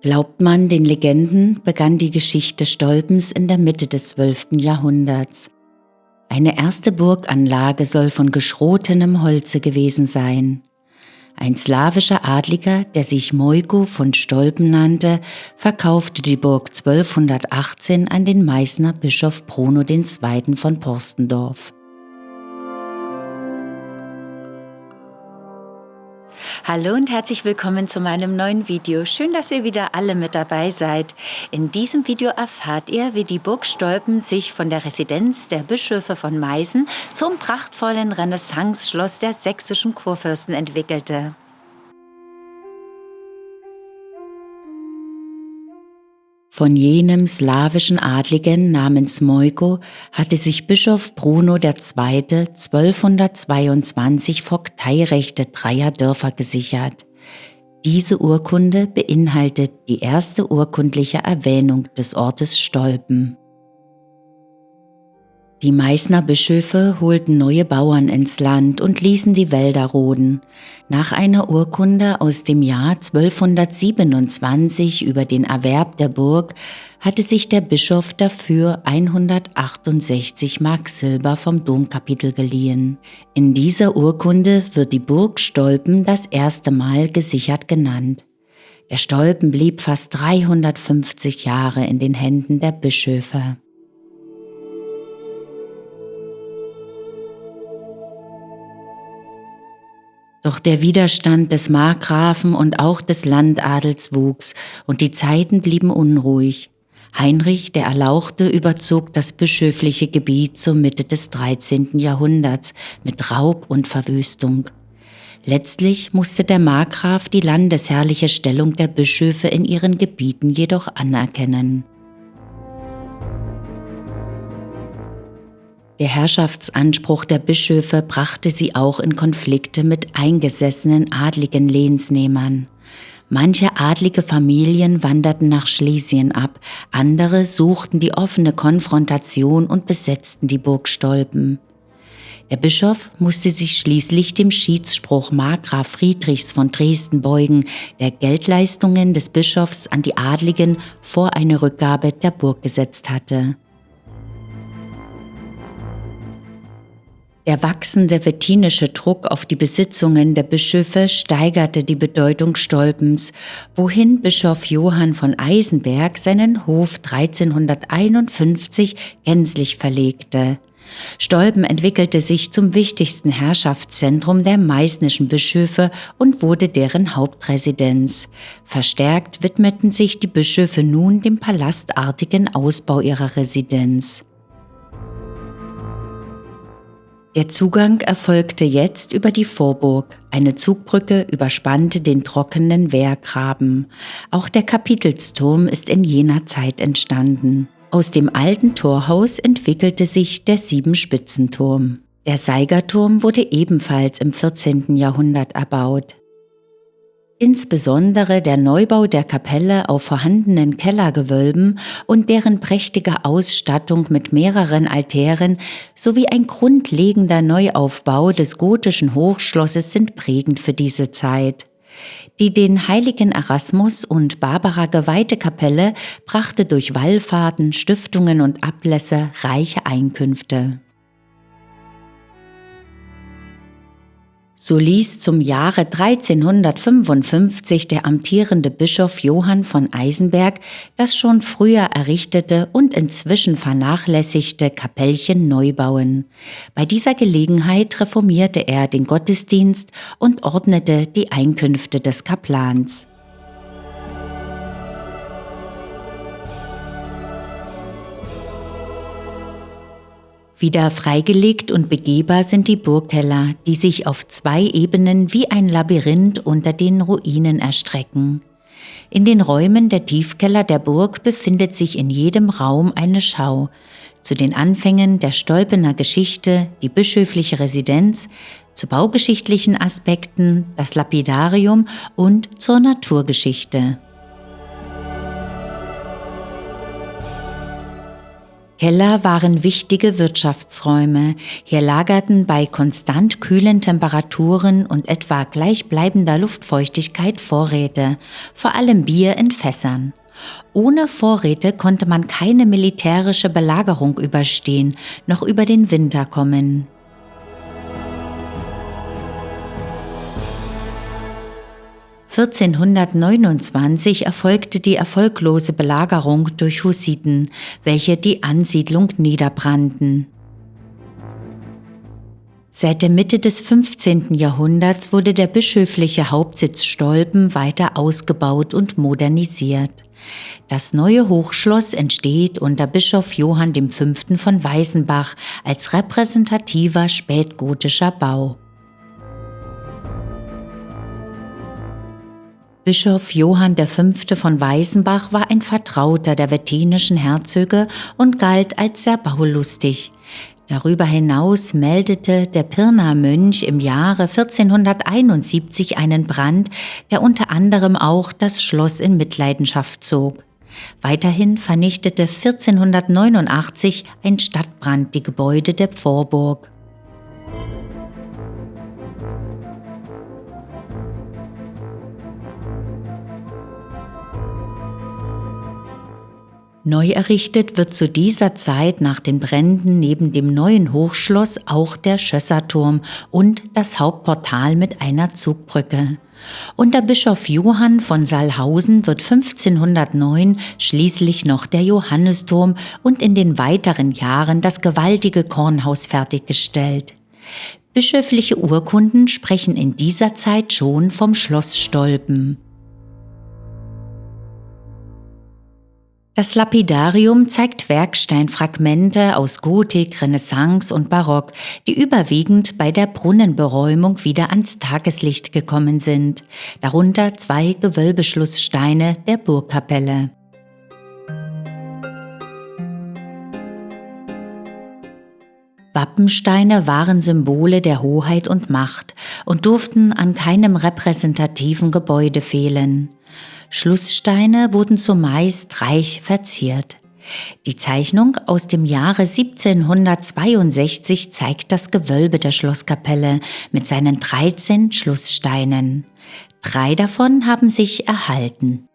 Glaubt man den Legenden, begann die Geschichte Stolpens in der Mitte des 12. Jahrhunderts. Eine erste Burganlage soll von geschrotenem Holze gewesen sein. Ein slawischer Adliger, der sich Mojko von Stolpen nannte, verkaufte die Burg 1218 an den Meißner Bischof Bruno II. Von Porstendorf. Hallo und herzlich willkommen zu meinem neuen Video. Schön, dass ihr wieder alle mit dabei seid. In diesem Video erfahrt ihr, wie die Burg Stolpen sich von der Residenz der Bischöfe von Meißen zum prachtvollen Renaissance-Schloss der sächsischen Kurfürsten entwickelte. Von jenem slawischen Adligen namens Mojko hatte sich Bischof Bruno II. 1222 Vogteirechte 3 Dörfer gesichert. Diese Urkunde beinhaltet die erste urkundliche Erwähnung des Ortes Stolpen. Die Meißner Bischöfe holten neue Bauern ins Land und ließen die Wälder roden. Nach einer Urkunde aus dem Jahr 1227 über den Erwerb der Burg hatte sich der Bischof dafür 168 Mark Silber vom Domkapitel geliehen. In dieser Urkunde wird die Burg Stolpen das erste Mal gesichert genannt. Der Stolpen blieb fast 350 Jahre in den Händen der Bischöfe. Doch der Widerstand des Markgrafen und auch des Landadels wuchs und die Zeiten blieben unruhig. Heinrich der Erlauchte überzog das bischöfliche Gebiet zur Mitte des 13. Jahrhunderts mit Raub und Verwüstung. Letztlich musste der Markgraf die landesherrliche Stellung der Bischöfe in ihren Gebieten jedoch anerkennen. Der Herrschaftsanspruch der Bischöfe brachte sie auch in Konflikte mit eingesessenen adligen Lehnsnehmern. Manche adlige Familien wanderten nach Schlesien ab, andere suchten die offene Konfrontation und besetzten die Burg Stolpen. Der Bischof musste sich schließlich dem Schiedsspruch Markgraf Friedrichs von Dresden beugen, der Geldleistungen des Bischofs an die Adligen vor eine Rückgabe der Burg gesetzt hatte. Der wachsende wettinische Druck auf die Besitzungen der Bischöfe steigerte die Bedeutung Stolpens, wohin Bischof Johann von Eisenberg seinen Hof 1351 gänzlich verlegte. Stolpen entwickelte sich zum wichtigsten Herrschaftszentrum der meißnischen Bischöfe und wurde deren Hauptresidenz. Verstärkt widmeten sich die Bischöfe nun dem palastartigen Ausbau ihrer Residenz. Der Zugang erfolgte jetzt über die Vorburg. Eine Zugbrücke überspannte den trockenen Wehrgraben. Auch der Kapitelsturm ist in jener Zeit entstanden. Aus dem alten Torhaus entwickelte sich der Siebenspitzenturm. Der Seigerturm wurde ebenfalls im 14. Jahrhundert erbaut. Insbesondere der Neubau der Kapelle auf vorhandenen Kellergewölben und deren prächtige Ausstattung mit mehreren Altären sowie ein grundlegender Neuaufbau des gotischen Hochschlosses sind prägend für diese Zeit. Die den heiligen Erasmus und Barbara geweihte Kapelle brachte durch Wallfahrten, Stiftungen und Ablässe reiche Einkünfte. So ließ zum Jahre 1355 der amtierende Bischof Johann von Eisenberg das schon früher errichtete und inzwischen vernachlässigte Kapellchen neu bauen. Bei dieser Gelegenheit reformierte er den Gottesdienst und ordnete die Einkünfte des Kaplans. Wieder freigelegt und begehbar sind die Burgkeller, die sich auf 2 Ebenen wie ein Labyrinth unter den Ruinen erstrecken. In den Räumen der Tiefkeller der Burg befindet sich in jedem Raum eine Schau. Zu den Anfängen der Stolpener Geschichte die bischöfliche Residenz, zu baugeschichtlichen Aspekten das Lapidarium und zur Naturgeschichte. Keller waren wichtige Wirtschaftsräume. Hier lagerten bei konstant kühlen Temperaturen und etwa gleichbleibender Luftfeuchtigkeit Vorräte, vor allem Bier in Fässern. Ohne Vorräte konnte man keine militärische Belagerung überstehen, noch über den Winter kommen. 1429 erfolgte die erfolglose Belagerung durch Hussiten, welche die Ansiedlung niederbrannten. Seit der Mitte des 15. Jahrhunderts wurde der bischöfliche Hauptsitz Stolpen weiter ausgebaut und modernisiert. Das neue Hochschloss entsteht unter Bischof Johann V. von Weißenbach als repräsentativer spätgotischer Bau. Bischof Johann V. von Weißenbach war ein Vertrauter der wettinischen Herzöge und galt als sehr baulustig. Darüber hinaus meldete der Pirnaer Mönch im Jahre 1471 einen Brand, der unter anderem auch das Schloss in Mitleidenschaft zog. Weiterhin vernichtete 1489 ein Stadtbrand die Gebäude der Vorburg. Neu errichtet wird zu dieser Zeit nach den Bränden neben dem neuen Hochschloss auch der Schösserturm und das Hauptportal mit einer Zugbrücke. Unter Bischof Johann von Sallhausen wird 1509 schließlich noch der Johannisturm und in den weiteren Jahren das gewaltige Kornhaus fertiggestellt. Bischöfliche Urkunden sprechen in dieser Zeit schon vom Schloss Stolpen. Das Lapidarium zeigt Werksteinfragmente aus Gotik, Renaissance und Barock, die überwiegend bei der Brunnenberäumung wieder ans Tageslicht gekommen sind, darunter 2 Gewölbeschlusssteine der Burgkapelle. Wappensteine waren Symbole der Hoheit und Macht und durften an keinem repräsentativen Gebäude fehlen. Schlusssteine wurden zumeist reich verziert. Die Zeichnung aus dem Jahre 1762 zeigt das Gewölbe der Schlosskapelle mit seinen 13 Schlusssteinen. 3 davon haben sich erhalten.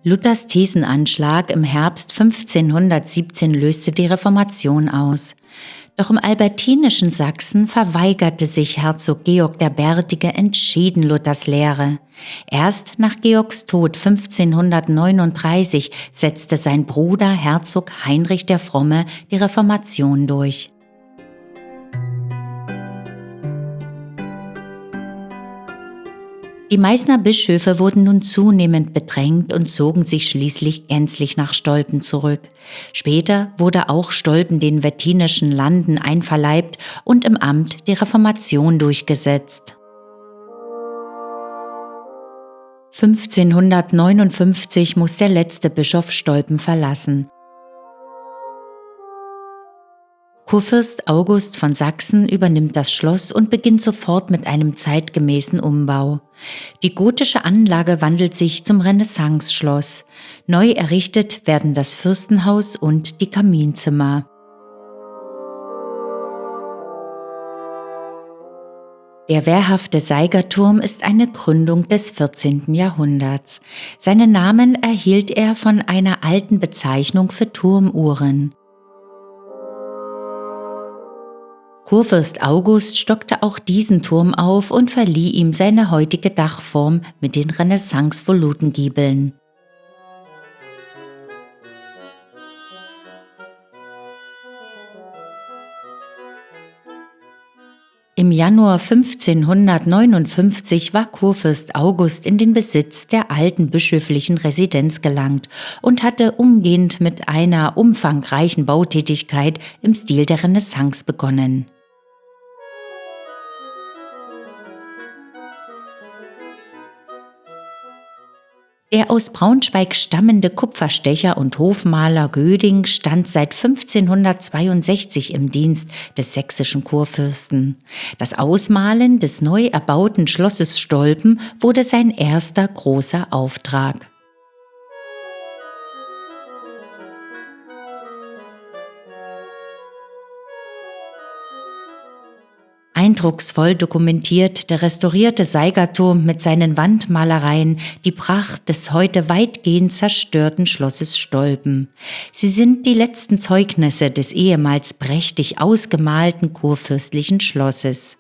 Luthers Thesenanschlag im Herbst 1517 löste die Reformation aus. Doch im albertinischen Sachsen verweigerte sich Herzog Georg der Bärtige entschieden Luthers Lehre. Erst nach Georgs Tod 1539 setzte sein Bruder Herzog Heinrich der Fromme die Reformation durch. Die Meißner Bischöfe wurden nun zunehmend bedrängt und zogen sich schließlich gänzlich nach Stolpen zurück. Später wurde auch Stolpen den wettinischen Landen einverleibt und im Amt die Reformation durchgesetzt. 1559 muss der letzte Bischof Stolpen verlassen. Kurfürst August von Sachsen übernimmt das Schloss und beginnt sofort mit einem zeitgemäßen Umbau. Die gotische Anlage wandelt sich zum Renaissance-Schloss. Neu errichtet werden das Fürstenhaus und die Kaminzimmer. Der wehrhafte Seigerturm ist eine Gründung des 14. Jahrhunderts. Seinen Namen erhielt er von einer alten Bezeichnung für Turmuhren. Kurfürst August stockte auch diesen Turm auf und verlieh ihm seine heutige Dachform mit den Renaissance-Volutengiebeln. Im Januar 1559 war Kurfürst August in den Besitz der alten bischöflichen Residenz gelangt und hatte umgehend mit einer umfangreichen Bautätigkeit im Stil der Renaissance begonnen. Der aus Braunschweig stammende Kupferstecher und Hofmaler Göding stand seit 1562 im Dienst des sächsischen Kurfürsten. Das Ausmalen des neu erbauten Schlosses Stolpen wurde sein erster großer Auftrag. Eindrucksvoll dokumentiert der restaurierte Seigerturm mit seinen Wandmalereien die Pracht des heute weitgehend zerstörten Schlosses Stolpen. Sie sind die letzten Zeugnisse des ehemals prächtig ausgemalten kurfürstlichen Schlosses.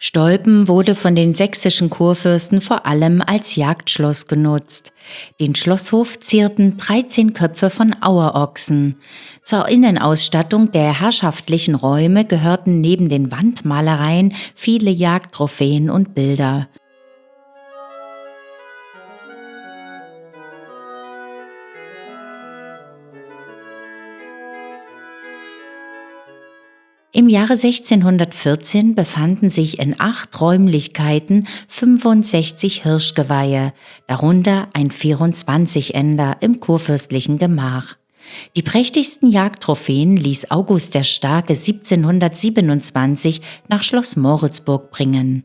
Stolpen wurde von den sächsischen Kurfürsten vor allem als Jagdschloss genutzt. Den Schlosshof zierten 13 Köpfe von Auerochsen. Zur Innenausstattung der herrschaftlichen Räume gehörten neben den Wandmalereien viele Jagdtrophäen und Bilder. Im Jahre 1614 befanden sich in 8 Räumlichkeiten 65 Hirschgeweihe, darunter ein 24-Ender im kurfürstlichen Gemach. Die prächtigsten Jagdtrophäen ließ August der Starke 1727 nach Schloss Moritzburg bringen.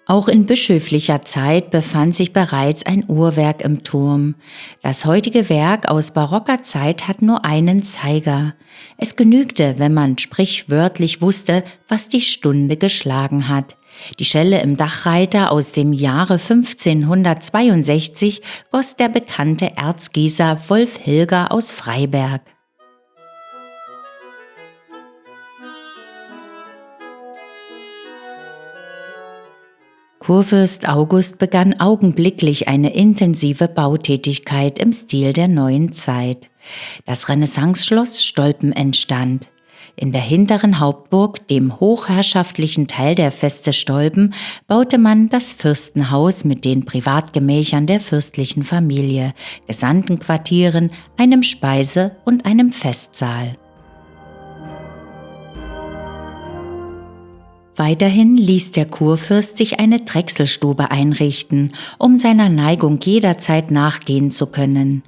Auch in bischöflicher Zeit befand sich bereits ein Uhrwerk im Turm. Das heutige Werk aus barocker Zeit hat nur einen Zeiger. Es genügte, wenn man sprichwörtlich wusste, was die Stunde geschlagen hat. Die Schelle im Dachreiter aus dem Jahre 1562 goss der bekannte Erzgießer Wolf Hilger aus Freiberg. Kurfürst August begann augenblicklich eine intensive Bautätigkeit im Stil der neuen Zeit. Das Renaissanceschloss Stolpen entstand. In der hinteren Hauptburg, dem hochherrschaftlichen Teil der Feste Stolpen, baute man das Fürstenhaus mit den Privatgemächern der fürstlichen Familie, Gesandtenquartieren, einem Speise- und einem Festsaal. Weiterhin ließ der Kurfürst sich eine Drechselstube einrichten, um seiner Neigung jederzeit nachgehen zu können.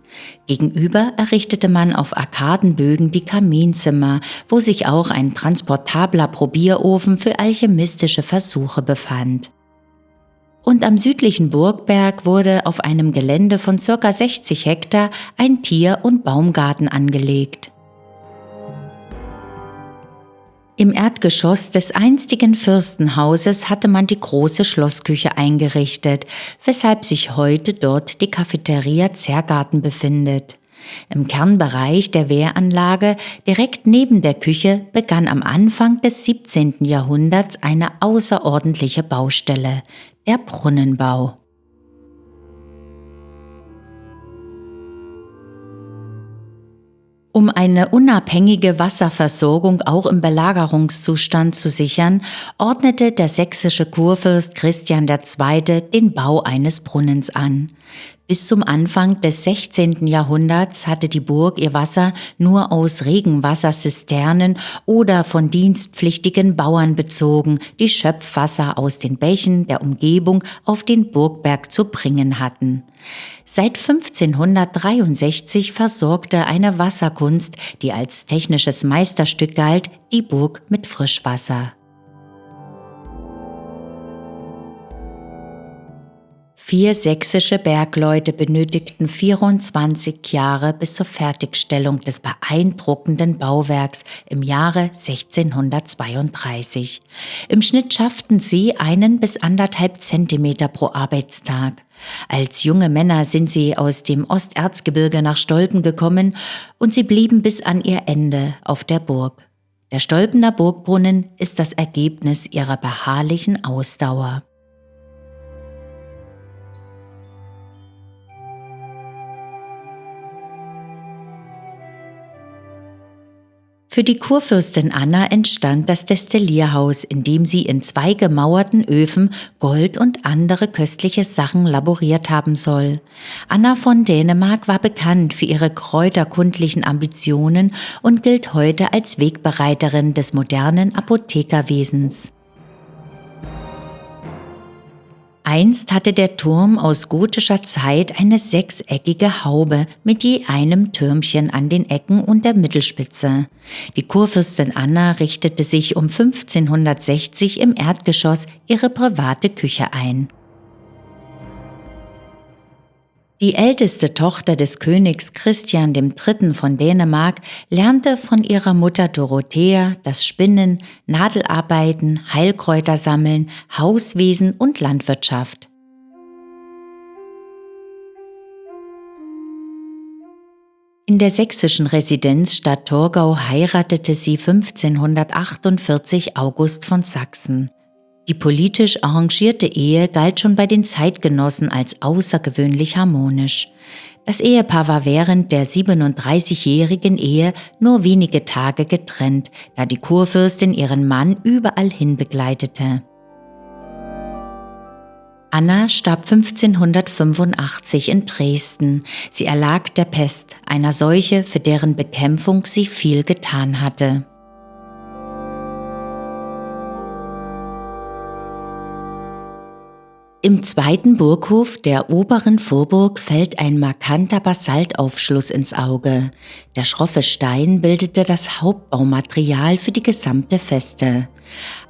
Gegenüber errichtete man auf Arkadenbögen die Kaminzimmer, wo sich auch ein transportabler Probierofen für alchemistische Versuche befand. Und am südlichen Burgberg wurde auf einem Gelände von ca. 60 Hektar ein Tier- und Baumgarten angelegt. Im Erdgeschoss des einstigen Fürstenhauses hatte man die große Schlossküche eingerichtet, weshalb sich heute dort die Cafeteria Zergarten befindet. Im Kernbereich der Wehranlage, direkt neben der Küche, begann am Anfang des 17. Jahrhunderts eine außerordentliche Baustelle, der Brunnenbau. Um eine unabhängige Wasserversorgung auch im Belagerungszustand zu sichern, ordnete der sächsische Kurfürst Christian II. Den Bau eines Brunnens an. Bis zum Anfang des 16. Jahrhunderts hatte die Burg ihr Wasser nur aus Regenwasserzisternen oder von dienstpflichtigen Bauern bezogen, die Schöpfwasser aus den Bächen der Umgebung auf den Burgberg zu bringen hatten. Seit 1563 versorgte eine Wasserkunst, die als technisches Meisterstück galt, die Burg mit Frischwasser. 4 sächsische Bergleute benötigten 24 Jahre bis zur Fertigstellung des beeindruckenden Bauwerks im Jahre 1632. Im Schnitt schafften sie 1 bis 1,5 Zentimeter pro Arbeitstag. Als junge Männer sind sie aus dem Osterzgebirge nach Stolpen gekommen und sie blieben bis an ihr Ende auf der Burg. Der Stolpener Burgbrunnen ist das Ergebnis ihrer beharrlichen Ausdauer. Für die Kurfürstin Anna entstand das Destillierhaus, in dem sie in 2 gemauerten Öfen Gold und andere köstliche Sachen laboriert haben soll. Anna von Dänemark war bekannt für ihre kräuterkundlichen Ambitionen und gilt heute als Wegbereiterin des modernen Apothekerwesens. Einst hatte der Turm aus gotischer Zeit eine 6-eckige Haube mit je einem Türmchen an den Ecken und der Mittelspitze. Die Kurfürstin Anna richtete sich um 1560 im Erdgeschoss ihre private Küche ein. Die älteste Tochter des Königs Christian III. Von Dänemark lernte von ihrer Mutter Dorothea das Spinnen, Nadelarbeiten, Heilkräuter sammeln, Hauswesen und Landwirtschaft. In der sächsischen Residenzstadt Torgau heiratete sie 1548 August von Sachsen. Die politisch arrangierte Ehe galt schon bei den Zeitgenossen als außergewöhnlich harmonisch. Das Ehepaar war während der 37-jährigen Ehe nur wenige Tage getrennt, da die Kurfürstin ihren Mann überall hin begleitete. Anna starb 1585 in Dresden. Sie erlag der Pest, einer Seuche, für deren Bekämpfung sie viel getan hatte. Im zweiten Burghof der oberen Vorburg fällt ein markanter Basaltaufschluss ins Auge. Der schroffe Stein bildete das Hauptbaumaterial für die gesamte Feste.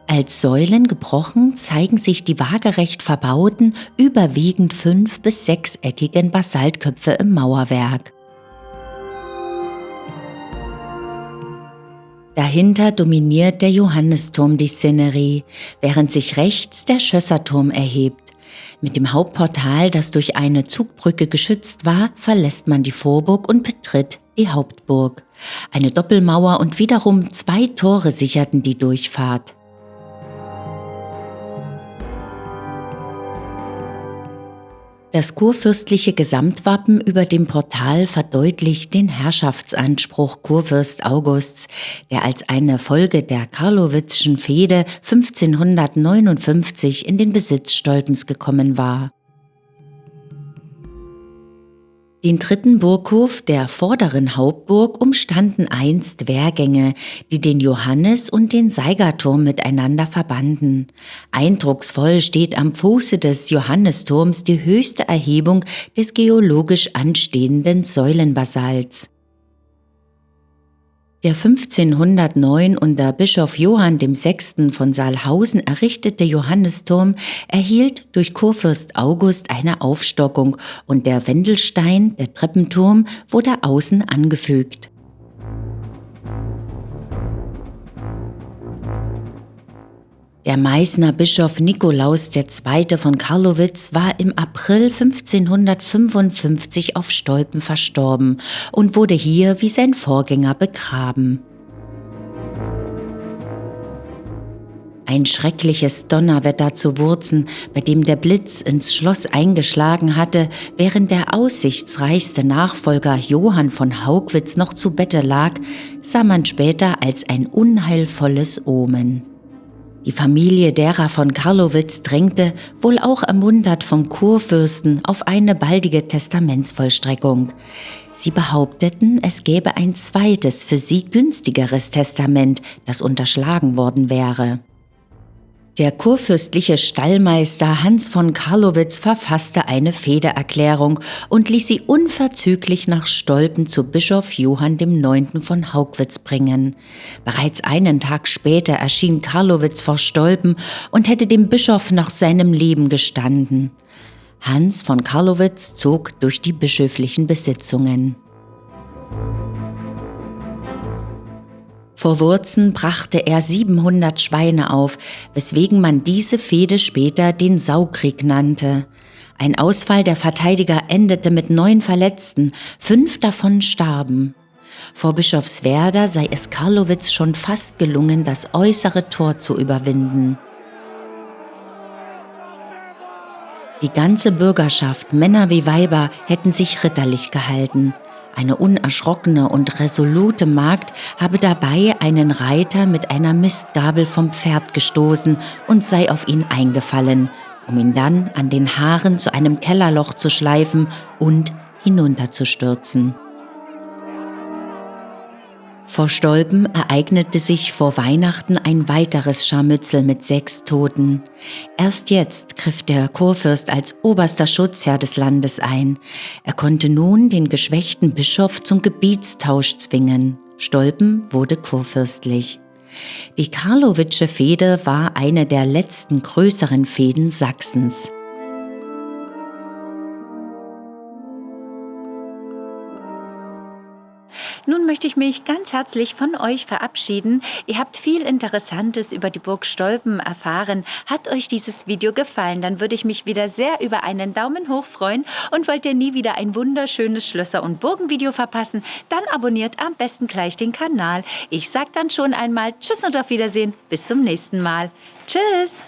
Als Säulen gebrochen zeigen sich die waagerecht verbauten, überwiegend 5- bis 6-eckigen Basaltköpfe im Mauerwerk. Dahinter dominiert der Johannisturm die Szenerie, während sich rechts der Schösserturm erhebt. Mit dem Hauptportal, das durch eine Zugbrücke geschützt war, verlässt man die Vorburg und betritt die Hauptburg. Eine Doppelmauer und wiederum 2 Tore sicherten die Durchfahrt. Das kurfürstliche Gesamtwappen über dem Portal verdeutlicht den Herrschaftsanspruch Kurfürst Augusts, der als eine Folge der Karlowitzschen Fehde 1559 in den Besitz Stolpens gekommen war. Den dritten Burghof der vorderen Hauptburg umstanden einst Wehrgänge, die den Johannis- und den Seigerturm miteinander verbanden. Eindrucksvoll steht am Fuße des Johannisturms die höchste Erhebung des geologisch anstehenden Säulenbasalts. Der 1509 unter Bischof Johann VI. Von Saalhausen errichtete Johannisturm erhielt durch Kurfürst August eine Aufstockung und der Wendelstein, der Treppenturm, wurde außen angefügt. Der Meißner Bischof Nikolaus II. Von Karlowitz war im April 1555 auf Stolpen verstorben und wurde hier wie sein Vorgänger begraben. Ein schreckliches Donnerwetter zu Wurzen, bei dem der Blitz ins Schloss eingeschlagen hatte, während der aussichtsreichste Nachfolger Johann von Haugwitz noch zu Bette lag, sah man später als ein unheilvolles Omen. Die Familie derer von Karlowitz drängte, wohl auch ermuntert vom Kurfürsten, auf eine baldige Testamentsvollstreckung. Sie behaupteten, es gäbe ein zweites, für sie günstigeres Testament, das unterschlagen worden wäre. Der kurfürstliche Stallmeister Hans von Karlowitz verfasste eine Fehdeerklärung und ließ sie unverzüglich nach Stolpen zu Bischof Johann IX. Von Haugwitz bringen. Bereits einen Tag später erschien Karlowitz vor Stolpen und hätte dem Bischof nach seinem Leben gestanden. Hans von Karlowitz zog durch die bischöflichen Besitzungen. Vor Wurzen brachte er 700 Schweine auf, weswegen man diese Fehde später den Saukrieg nannte. Ein Ausfall der Verteidiger endete mit 9 Verletzten, 5 davon starben. Vor Bischofswerda sei es Karlowitz schon fast gelungen, das äußere Tor zu überwinden. Die ganze Bürgerschaft, Männer wie Weiber, hätten sich ritterlich gehalten. Eine unerschrockene und resolute Magd habe dabei einen Reiter mit einer Mistgabel vom Pferd gestoßen und sei auf ihn eingefallen, um ihn dann an den Haaren zu einem Kellerloch zu schleifen und hinunterzustürzen. Vor Stolpen ereignete sich vor Weihnachten ein weiteres Scharmützel mit 6 Toten. Erst jetzt griff der Kurfürst als oberster Schutzherr des Landes ein. Er konnte nun den geschwächten Bischof zum Gebietstausch zwingen. Stolpen wurde kurfürstlich. Die Karlowitsche Fehde war eine der letzten größeren Fehden Sachsens. Nun möchte ich mich ganz herzlich von euch verabschieden. Ihr habt viel Interessantes über die Burg Stolpen erfahren. Hat euch dieses Video gefallen, dann würde ich mich wieder sehr über einen Daumen hoch freuen. Und wollt ihr nie wieder ein wunderschönes Schlösser- und Burgenvideo verpassen, dann abonniert am besten gleich den Kanal. Ich sage dann schon einmal Tschüss und auf Wiedersehen. Bis zum nächsten Mal. Tschüss!